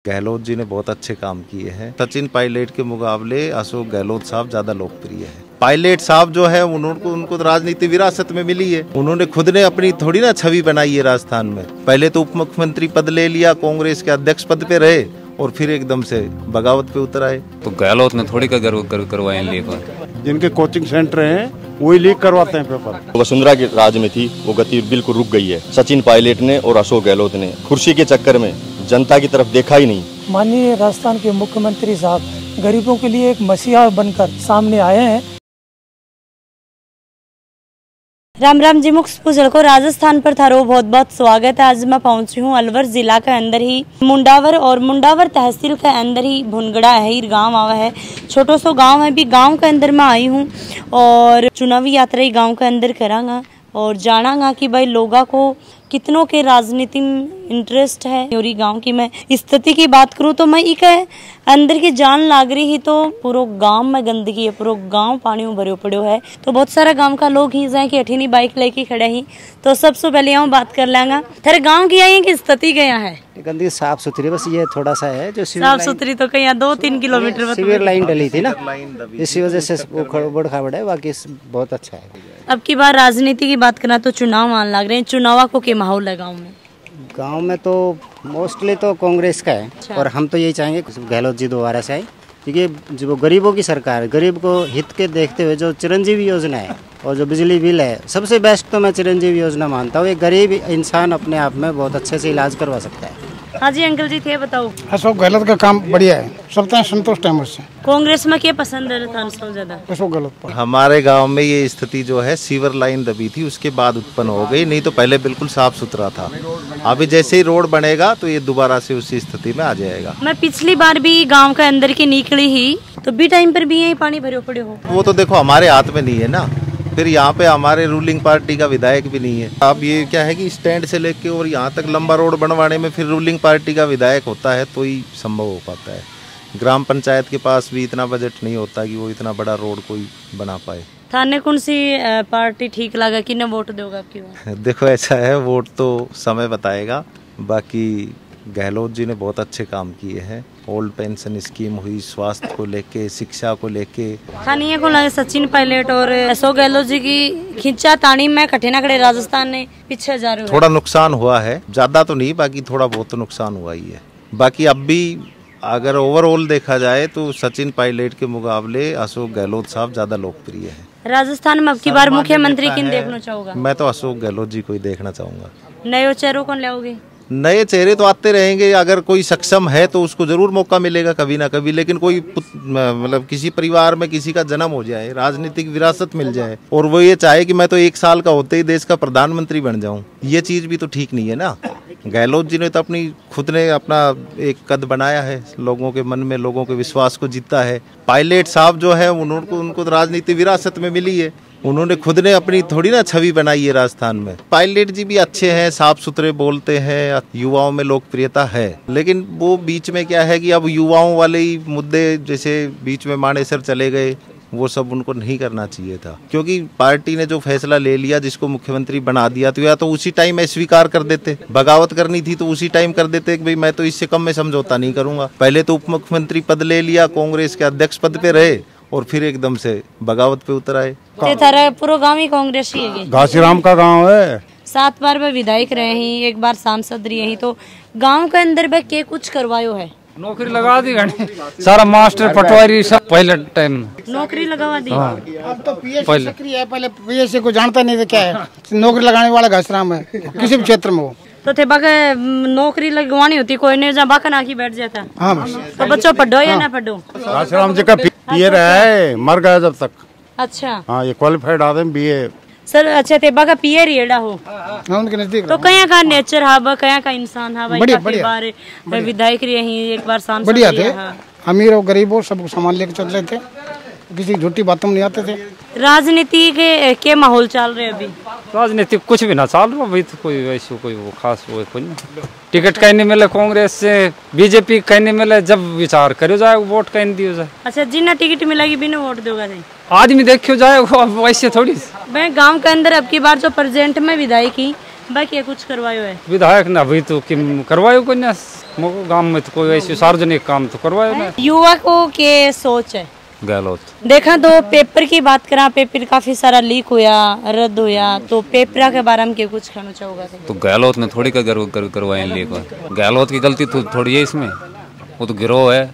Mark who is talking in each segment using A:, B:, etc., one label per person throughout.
A: गहलोत जी ने बहुत अच्छे काम किए हैं। सचिन पायलट के मुकाबले अशोक गहलोत साहब ज्यादा लोकप्रिय है। पायलट साहब जो है उनको तो राजनीति विरासत में मिली है। उन्होंने खुद ने अपनी थोड़ी ना छवि बनाई है राजस्थान में। पहले तो उप मुख्यमंत्री पद ले लिया, कांग्रेस के अध्यक्ष पद पे रहे और फिर एकदम से बगावत पे उतर आए।
B: तो गहलोत ने थोड़ी करवाए लीक।
C: जिनके कोचिंग सेंटर हैं वही लीक करवाते हैं पेपर।
D: वसुंधरा के राज में थी वो गति बिल्कुल रुक गई है। सचिन पायलट ने और अशोक गहलोत ने कुर्सी के चक्कर में जनता की तरफ देखा ही नहीं।
E: माननीय राजस्थान के मुख्यमंत्री साहब गरीबों के लिए एक मसीहा बनकर सामने आए हैं।
F: राम राम जी। मुख्य झलको राजस्थान पर थारो बहुत बहुत स्वागत है। आज मैं पहुंची हूँ अलवर जिला के अंदर ही मुंडावर और मुंडावर तहसील के अंदर ही भुनगड़ा है गांव आवा है। छोटो सो गांव है भी गांव के अंदर मैं आई हूँ और चुनावी यात्रा ही गांव के अंदर करांगा और जानागा कि भाई लोगों को कितनों के राजनीति में इंटरेस्ट है। और गांव की मैं स्थिति की बात करूं तो मैं एक अंदर की जान लाग रही ही तो पूरा गांव में गंदगी है, पूरा गांव पानी में भरे पड़ो है। तो बहुत सारा गांव का लोग ही जाए कि अठीनी बाइक लेके खड़े ही। तो सबसे पहले यहाँ बात कर लेंगा तेरे गांव की आई की स्थिति गया है।
G: गंदगी साफ सुथरी, बस ये थोड़ा सा है जो
F: साफ सुथरी तो कहीं 2-3 किलोमीटर
G: सीवर लाइन डली थी ना, इसी वजह से वो खड़बड़ खाबड़ है। बाकी बहुत अच्छा है।
F: अब की बार राजनीति की बात करना तो चुनाव आने लग रहे हैं। चुनाव को क्या माहौल है गाँव में?
G: तो मोस्टली तो कांग्रेस का है। और हम तो यही चाहेंगे गहलोत जी दोबारा से आए, क्योंकि जो गरीबों की सरकार, गरीब को हित के देखते हुए जो चिरंजीवी योजना है और जो बिजली बिल है, सबसे बेस्ट तो मैं चिरंजीवी योजना मानता हूँ। एक गरीब इंसान अपने आप में बहुत अच्छे से इलाज करवा सकता है।
F: हाँ जी अंकल जी थे, बताओ।
C: अशोक गहलोत का काम बढ़िया है, सबसे संतुष्ट है मुझसे।
F: कांग्रेस में क्या पसंद है ज्यादा?
C: अशोक गहलोत।
A: हमारे गांव में ये स्थिति जो है सीवर लाइन दबी थी, उसके बाद उत्पन्न हो गई, नहीं तो पहले बिल्कुल साफ सुथरा था। अभी जैसे ही रोड बनेगा तो ये दोबारा से उसी स्थिति में आ जाएगा।
F: मैं पिछली बार भी गांव के अंदर की निकली ही तो भी टाइम पर भी यही पानी भरे पड़े हो।
A: वो तो देखो हमारे हाथ में नहीं है ना, फिर यहाँ पे हमारे रूलिंग पार्टी का विधायक भी नहीं है। अब ये क्या है कि स्टैंड से लेके और यहाँ तक लंबा रोड बनवाने में फिर रूलिंग पार्टी का विधायक होता है तो ही संभव हो पाता है। ग्राम पंचायत के पास भी इतना बजट नहीं होता कि वो इतना बड़ा रोड कोई बना पाए।
F: थाने कौन सी पार्टी ठीक लगा, किन्हें वोट दोगे आपकी बार?
A: देखो ऐसा है, वोट तो समय बताएगा। बाकी गहलोत जी ने बहुत अच्छे काम किए हैं। ओल्ड पेंशन स्कीम हुई, स्वास्थ्य को लेके, शिक्षा को लेके।
F: थानी को लगे सचिन पायलट और अशोक गहलोत जी की खिंचा तानी में कठे ना खड़े राजस्थान ने पीछे जा रहे हो।
A: थोड़ा नुकसान हुआ है, ज्यादा तो नहीं, बाकी थोड़ा बहुत तो नुकसान हुआ ही है। बाकी अब भी अगर ओवरऑल देखा जाए तो सचिन पायलट के मुकाबले अशोक गहलोत साहब ज्यादा लोकप्रिय है।
F: राजस्थान में अब की बार मुख्यमंत्री किन देखना चाहोगा?
A: मैं तो अशोक गहलोत जी को ही देखना चाहूंगा।
F: नए चेहरों को लाओगे?
A: नए चेहरे तो आते रहेंगे, अगर कोई सक्षम है तो उसको जरूर मौका मिलेगा कभी ना कभी। लेकिन कोई मतलब किसी परिवार में किसी का जन्म हो जाए, राजनीतिक विरासत मिल जाए और वो ये चाहे कि मैं तो 1 साल का होते ही देश का प्रधानमंत्री बन जाऊं, ये चीज भी तो ठीक नहीं है ना। गहलोत जी ने तो खुद ने अपना एक कद बनाया है, लोगों के मन में लोगों के विश्वास को जीता है। पायलट साहब जो है उनको तो राजनीति विरासत में मिली है। उन्होंने खुद ने अपनी थोड़ी ना छवि बनाई है राजस्थान में। पायलट जी भी अच्छे हैं, साफ सुथरे बोलते हैं, युवाओं में लोकप्रियता है। लेकिन वो बीच में क्या है कि अब युवाओं वाले ही मुद्दे जैसे बीच में मानेसर चले गए, वो सब उनको नहीं करना चाहिए था। क्योंकि पार्टी ने जो फैसला ले लिया, जिसको मुख्यमंत्री बना दिया, तो या तो उसी टाइम स्वीकार कर देते। बगावत करनी थी तो उसी टाइम कर देते कि भाई मैं तो इससे कम में समझौता नहीं करूंगा। पहले तो उप मुख्यमंत्री पद ले लिया, कांग्रेस के अध्यक्ष पद पे रहे और फिर एकदम से बगावत पे उतर आए।
F: पूरा गाँव ही कांग्रेस ही है।
C: घासीराम का गाँव है।
F: 7 बार वह विधायक रहे ही, 1 बार सांसद रहे ही। तो गांव के अंदर वह क्या कुछ करवायो है?
B: नौकरी लगा दी सारा मास्टर पटवारी सब पहले टाइम
F: नौकरी लगवा दी।
C: अब तो पीएससी सक्रिय है, पहले पीएससी को जानता नहीं था क्या है। नौकरी लगाने वाला घासीराम है किसी भी क्षेत्र में हो। तो
F: थे बाका नौकरी लगवानी होती, कोई नहीं जहाँ बाका ना की बैठ जाता।
C: हाँ,
F: तो बच्चों पढ़ो या ना पढ़ो?
C: घासीराम जी का पीए है, मर गया जब तक।
F: अच्छा
C: हाँ, ये क्वालिफाइड आदमी बीए
F: सर। अच्छा थे बाका पीए रेड़ा हो
C: उनके नजदीक।
F: तो कया का नेचर हा, कया का इंसान हा भाई? बार विधायक रही, 1 बार सांसद
C: बढ़िया थे। अमीर और गरीब हो सबको सामान लेके चल रहे थे, किसी झूठी बातों में नहीं आते थे।
F: राजनीति के माहौल चल रहे अभी?
B: राजनीति कुछ भी ना चल रहा अभी तो, कोई वैसे कोई वो खास वो कोई नहीं। टिकट कहीं नहीं मिले कांग्रेस से, बीजेपी कहीं नहीं मिले, जब विचार करो जाए वोट कहीं दियो जाए।
F: अच्छा, जिन्ना टिकट मिलेगी बिना वोट दोगा?
B: आदमी देखियो जाए वैसे थोड़ी।
F: मैं गांव के अंदर अब की बार जो प्रेजेंट में विधायक बाकी कुछ करवायो है
B: विधायक ना अभी तो कि करवायो कोई ना गांव में तो कोई ऐसी सार्वजनिक काम तो करवायो ना।
F: युवा को के सोच है
B: गहलोत
F: देखा तो पेपर की बात करा, पेपर काफी सारा लीक होया रद्द होया, तो पेपरा के बारे में क्या कुछ कहना चाहोगा?
B: तो गहलोत ने थोड़ी करवाए लीक, गहलोत की गलती तो थोड़ी है इसमें, वो तो गिरोह है।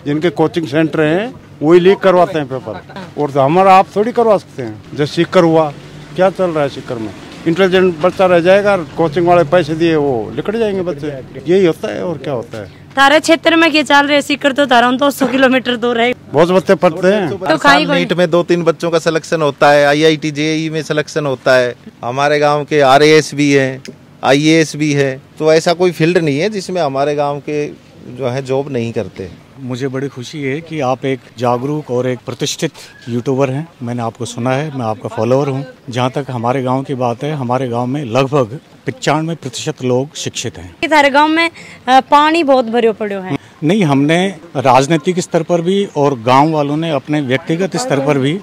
H: जिनके कोचिंग सेंटर हैं वही लीक करवाते हैं पेपर, और तो हमारा आप थोड़ी करवा सकते हैं। जैसे सीकर हुआ, क्या चल रहा है सीकर में, इंटेलिजेंट बच्चा रह जाएगा, कोचिंग वाले पैसे दिए वो लिखट जाएंगे बच्चे, यही होता है और क्या होता है।
F: तारे क्षेत्र में क्या चल रहा है? सीकर तो तारा तो 100 किलोमीटर दूर है,
H: बहुत बच्चे पढ़ते हैं।
A: तो नीट में 2-3 बच्चों का सिलेक्शन होता है, IIT JEE में सिलेक्शन होता है, हमारे गांव के RAS भी है, IAS भी है, तो ऐसा कोई फील्ड नहीं है जिसमें हमारे गांव के जो है जॉब नहीं करते।
I: मुझे बड़ी खुशी है कि आप एक जागरूक और एक प्रतिष्ठित यूट्यूबर हैं। मैंने आपको सुना है, मैं आपका फॉलोअर हूं। जहां तक हमारे गांव की बात है, हमारे गांव में लगभग 95% लोग शिक्षित हैं।
F: हमारे गांव में पानी बहुत भरियो पड़ो है।
I: नहीं, हमने राजनीतिक स्तर पर भी और गांव वालों ने अपने व्यक्तिगत स्तर पर भी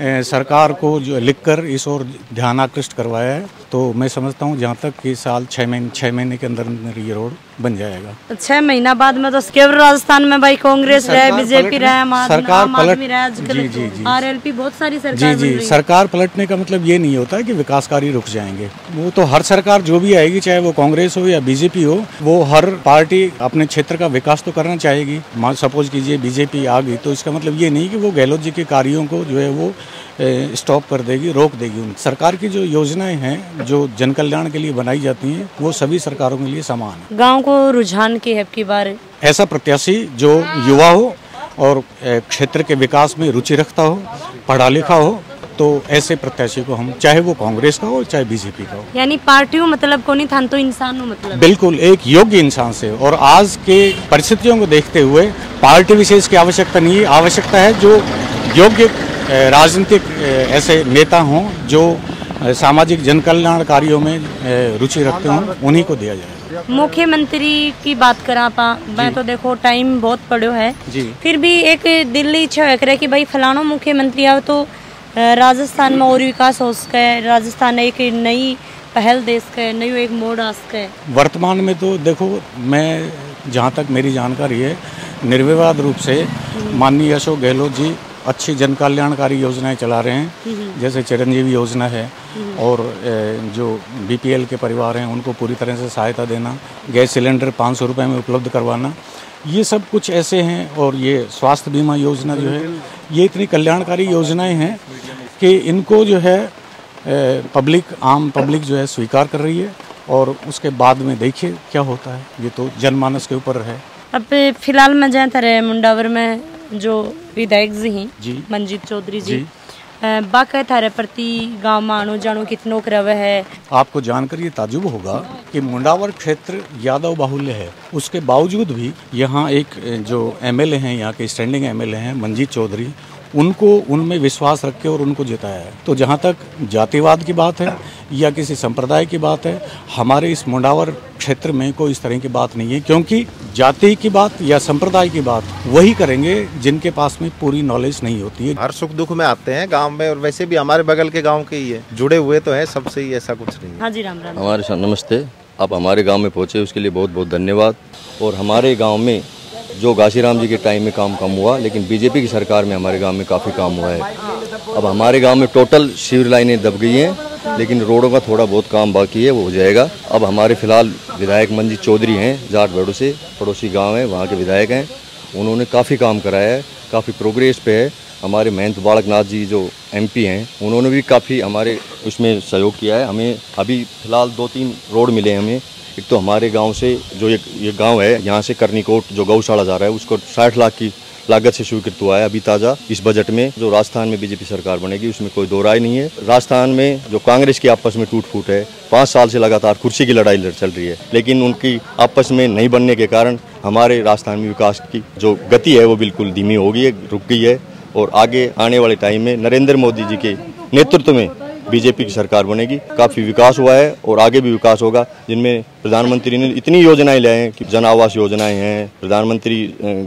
I: सरकार को जो लिखकर इस ओर ध्यान आकृष्ट करवाया है। तो मैं समझता हूं जहां तक कि साल 6 महीने के अंदर ये रोड बन जाएगा।
F: 6 महीना बाद में तो केवल राजस्थान में भाई कांग्रेस रहे, बीजेपी रहे,
I: सरकार पलट
F: जी RLP बहुत सारी सरकार
I: जी सरकार पलटने का मतलब ये नहीं होता है कि विकास कार्य रुक जाएंगे। वो तो हर सरकार जो भी आएगी, चाहे वो कांग्रेस हो या बीजेपी हो, वो हर पार्टी अपने क्षेत्र का विकास तो करना चाहेगी। सपोज कीजिए बीजेपी आ गई तो इसका मतलब ये नहीं कि वो गहलोत जी के कार्यों को जो है वो स्टॉप कर देगी, रोक देगी। सरकार की जो योजनाएं हैं जो जन कल्याण के लिए बनाई जाती हैं वो सभी सरकारों के लिए समान है।
F: गांव को रुझान की है की बार
I: ऐसा प्रत्याशी जो युवा हो और क्षेत्र के विकास में रुचि रखता हो, पढ़ा लिखा हो, तो ऐसे प्रत्याशी को हम, चाहे वो कांग्रेस का हो चाहे बीजेपी का हो,
F: यानी पार्टियों मतलब को नहीं था तो इंसान हो मतलब
I: बिल्कुल एक योग्य इंसान से। और आज के परिस्थितियों को देखते हुए पार्टी विशेष की आवश्यकता नहीं है, आवश्यकता है जो योग्य राजनीतिक ऐसे नेता हों जो सामाजिक जन कल्याण कार्यों में रुचि रखते हों, उन्हीं को दिया जाए।
F: मुख्यमंत्री की बात करा पा, मैं तो देखो टाइम बहुत पड़ो है जी। फिर भी एक दिल्ली इच्छा है कि भाई फलाना मुख्यमंत्री आओ तो राजस्थान में और विकास हो सके, राजस्थान एक नई पहल दे सके, नई एक मोड़ आ सके।
I: वर्तमान में तो देखो, मैं जहाँ तक मेरी जानकारी है, निर्विवाद रूप से माननीय अशोक गहलोत जी अच्छी जन कल्याणकारी योजनाएं चला रहे हैं। जैसे चिरंजीवी योजना है और जो BPL के परिवार हैं उनको पूरी तरह से सहायता देना, गैस सिलेंडर 500 रुपये में उपलब्ध करवाना, ये सब कुछ ऐसे हैं। और ये स्वास्थ्य बीमा योजना जो है, ये इतनी कल्याणकारी योजनाएं हैं कि इनको जो है आम पब्लिक जो है स्वीकार कर रही है। और उसके बाद में देखिए क्या होता है, ये तो जनमानस के ऊपर है।
F: अब फिलहाल में जाता रहे मुंडावर में जो विधायक जी मंजीत चौधरी जी बाकी थारे प्रति गांव में आनो जानो कितनो करवे है।
I: आपको जानकर ये ताजुब होगा कि मुंडावर क्षेत्र यादव बाहुल्य है, उसके बावजूद भी यहाँ एक जो MLA हैं, यहाँ के स्टैंडिंग MLA हैं मंजीत चौधरी, उनको उनमें विश्वास रख के और उनको जिताया है। तो जहाँ तक जातिवाद की बात है या किसी संप्रदाय की बात है, हमारे इस मुंडावर क्षेत्र में कोई इस तरह की बात नहीं है, क्योंकि जाति की बात या संप्रदाय की बात वही करेंगे जिनके पास में पूरी नॉलेज नहीं होती है।
A: हर सुख दुख में आते हैं गांव में, और वैसे भी हमारे बगल के गांव के ही है, जुड़े हुए तो हैं सबसे ही, ऐसा कुछ नहीं है।
F: हाँ जी, राम राम।
D: हमारे साथ नमस्ते, आप हमारे गाँव में पहुँचे उसके लिए बहुत बहुत धन्यवाद। और हमारे गाँव में जो घासीराम जी के टाइम में काम कम हुआ, लेकिन बीजेपी की सरकार में हमारे गांव में काफ़ी काम हुआ है। अब हमारे गांव में टोटल सीवर लाइनें दब गई हैं, लेकिन रोडों का थोड़ा बहुत काम बाकी है, वो हो जाएगा। अब हमारे फिलहाल विधायक मंजीत चौधरी हैं, जाट बेड़ो से पड़ोसी गांव है, वहाँ के विधायक हैं। उन्होंने काफ़ी काम कराया है, काफ़ी प्रोग्रेस पे है। हमारे महंत बालकनाथ जी जो MP हैं, उन्होंने भी काफ़ी हमारे उसमें सहयोग किया है। हमें अभी फ़िलहाल 2-3 रोड मिले हैं हमें। एक तो हमारे गांव से जो ये गांव है, यहाँ से करनीकोट जो गौशाला जा रहा है, उसको 60 लाख की लागत से स्वीकृत हुआ है अभी ताज़ा इस बजट में। जो राजस्थान में बीजेपी सरकार बनेगी उसमें कोई दो राय नहीं है। राजस्थान में जो कांग्रेस की आपस में टूट फूट है, 5 साल से लगातार कुर्सी की लड़ाई चल रही है, लेकिन उनकी आपस में नहीं बनने के कारण हमारे राजस्थान में विकास की जो गति है वो बिल्कुल धीमी हो गई है, रुक गई है। और आगे आने वाले टाइम में नरेंद्र मोदी जी के नेतृत्व में बीजेपी की सरकार बनेगी। काफ़ी विकास हुआ है और आगे भी विकास होगा, जिनमें प्रधानमंत्री ने इतनी योजनाएं लाए हैं कि जन आवास योजनाएं हैं, प्रधानमंत्री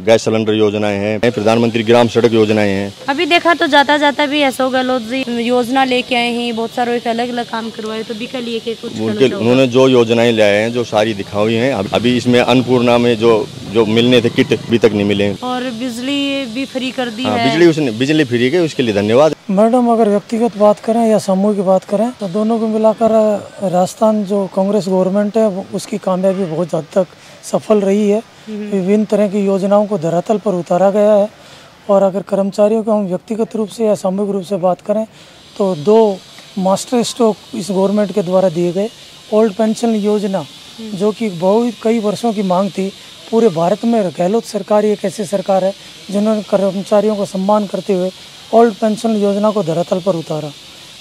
D: गैस सिलेंडर योजनाएं हैं, प्रधानमंत्री ग्राम सड़क योजनाएं हैं।
F: अभी देखा तो जाता भी अशोक गहलोत जी योजना लेके आए हैं, बहुत सारे एक अलग अलग काम करवाए, तो भी लिए के कुछ
D: उन्होंने जो योजनाएं लाए हैं जो सारी दिखाई हैं। अभी इसमें अन्नपूर्णा में जो मिलने थे किट अभी तक नहीं मिले, और
F: बिजली भी फ्री कर दी है।
D: बिजली फ्री के उसके लिए धन्यवाद।
E: मैडम, अगर व्यक्तिगत बात करें या समूह की बात करें तो दोनों को मिलाकर राजस्थान जो कांग्रेस गवर्नमेंट है उसकी कामयाबी बहुत हद तक सफल रही है। विभिन्न तरह की योजनाओं को धरातल पर उतारा गया है। और अगर कर्मचारियों को हम व्यक्तिगत रूप से या सामूहिक रूप से बात करें तो 2 मास्टर स्ट्रोक इस गवर्नमेंट के द्वारा दिए गए। ओल्ड पेंशन योजना जो कि बहुत कई वर्षों की मांग थी, पूरे भारत में गहलोत सरकार एक ऐसी सरकार है जिन्होंने कर्मचारियों को सम्मान करते हुए ओल्ड पेंशन योजना को धरातल पर उतारा।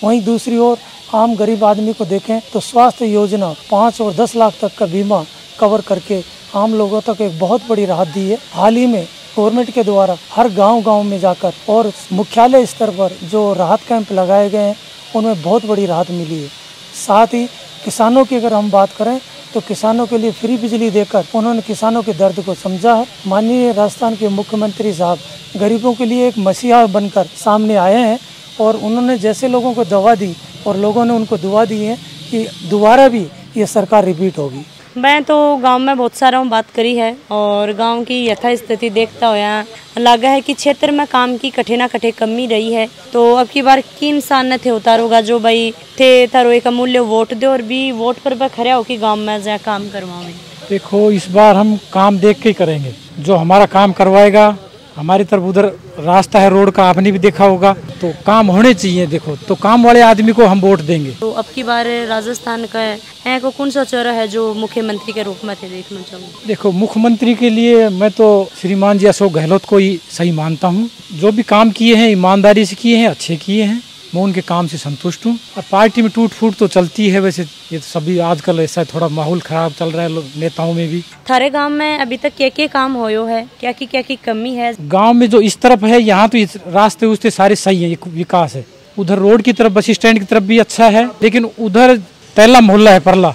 E: वहीं दूसरी ओर आम गरीब आदमी को देखें तो स्वास्थ्य योजना 5 और 10 लाख तक का बीमा कवर करके आम लोगों तक एक बहुत बड़ी राहत दी है। हाल ही में गवर्नमेंट के द्वारा हर गांव में जाकर और मुख्यालय स्तर पर जो राहत कैंप लगाए गए हैं उनमें बहुत बड़ी राहत मिली है। साथ ही किसानों की अगर हम बात करें तो किसानों के लिए फ्री बिजली देकर उन्होंने किसानों के दर्द को समझा है। माननीय राजस्थान के मुख्यमंत्री साहब गरीबों के लिए एक मसीहा बनकर सामने आए हैं और उन्होंने जैसे लोगों को दवा दी और लोगों ने उनको दुआ दी है कि दोबारा भी ये सरकार रिपीट होगी।
F: मैं तो गांव में बहुत सारा बात करी है और गांव की यथा स्थिति देखता हुआ लगा है कि क्षेत्र में काम की कठे कमी रही है। तो अब की बार की इंसान न थे उतारोगा जो भाई थे तारो एक अमूल्य वोट दे और भी वोट पर खड़ा हो कि गांव में जा काम करवावे।
J: देखो, इस बार हम काम देख के करेंगे, जो हमारा काम करवाएगा। हमारी तरफ उधर रास्ता है रोड का, आपने भी देखा होगा, तो काम होने चाहिए। देखो तो काम वाले आदमी को हम वोट देंगे।
F: तो अब की बार राजस्थान का है को कौन सा चेहरा है जो मुख्यमंत्री के रूप में थे देखना चाहूँगा?
J: देखो, मुख्यमंत्री के लिए मैं तो श्रीमान जी अशोक गहलोत को ही सही मानता हूँ। जो भी काम किए हैं ईमानदारी से किए हैं, अच्छे किए हैं, मैं उनके काम से संतुष्ट हूँ। और पार्टी में टूट फूट तो चलती है, वैसे ये तो सभी आजकल ऐसा थोड़ा माहौल खराब चल रहा है नेताओं में भी।
F: थारे गांव में अभी तक क्या काम होयो है, क्या की कमी है?
J: गांव में जो इस तरफ है यहाँ तो रास्ते उसते सारे सही है, विकास है। उधर रोड की तरफ बस स्टैंड की तरफ भी अच्छा है, लेकिन उधर तैला मोहल्ला है परला,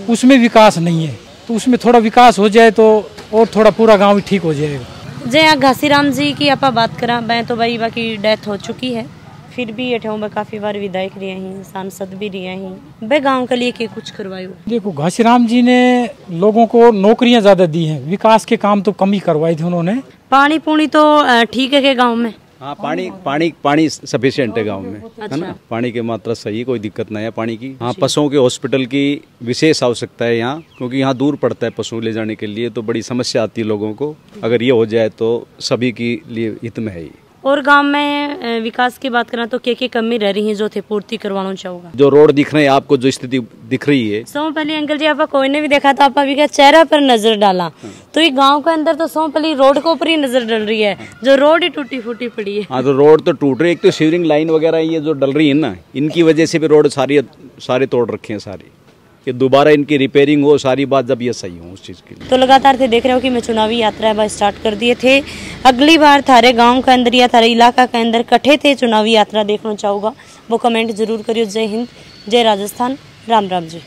J: उसमें विकास नहीं है। तो उसमें थोड़ा विकास हो जाए तो और थोड़ा पूरा गाँव ठीक हो जाएगा।
F: जय घासीराम जी की आप बात करा, मैं तो भाई बाकी डेथ हो चुकी है, फिर भी ये में काफी बार विधायक रहे हैं, सांसद भी रहे हैं। वे गांव के लिए क्या कुछ करवायो?
J: देखो, घासीराम जी ने लोगों को नौकरियां ज्यादा दी हैं, विकास के काम तो कम ही करवाए थे उन्होंने।
F: पानी पुणी तो ठीक है के गांव में?
K: हाँ, पानी सफिशिएंट है गांव में। अच्छा। है ना, पानी की मात्रा सही, कोई दिक्कत नहीं है पानी की। हाँ, पशुओं के हॉस्पिटल की विशेष आवश्यकता है यहाँ, क्योंकि यहाँ दूर पड़ता है पशु ले जाने के लिए, तो बड़ी समस्या आती है लोगों को। अगर ये हो जाए तो सभी के लिए हित में है।
F: और गांव में विकास की बात करें तो क्या कमी रह रही है जो थे पूर्ति करवाना चाहूँगा?
K: जो रोड दिख रहे हैं आपको, जो स्थिति दिख रही है,
F: सोमपली अंकल जी आप कोई ने भी देखा तो आप अभी का चेहरा पर नजर डाला, तो ये गांव के अंदर तो सोमपली रोड के ऊपर ही नजर डल रही है, जो रोड ही टूटी फूटी पड़ी है।
K: हाँ, तो रोड तो टूट रही है। एक तो सीवरिंग लाइन वगैरह ये जो डल रही है ना, इनकी वजह से भी रोड सारे तोड़ रखे हैं सारे, कि दोबारा इनकी रिपेयरिंग हो, सारी बात जब ये सही हो उस चीज के लिए।
F: तो लगातार थे देख रहे हो कि मैं चुनावी यात्रा स्टार्ट कर दिए थे। अगली बार थारे गांव के अंदर या थारे इलाका के अंदर कठे थे चुनावी यात्रा देखना चाहूँगा, वो कमेंट जरूर करियो। जय हिंद, जय राजस्थान, राम राम जी।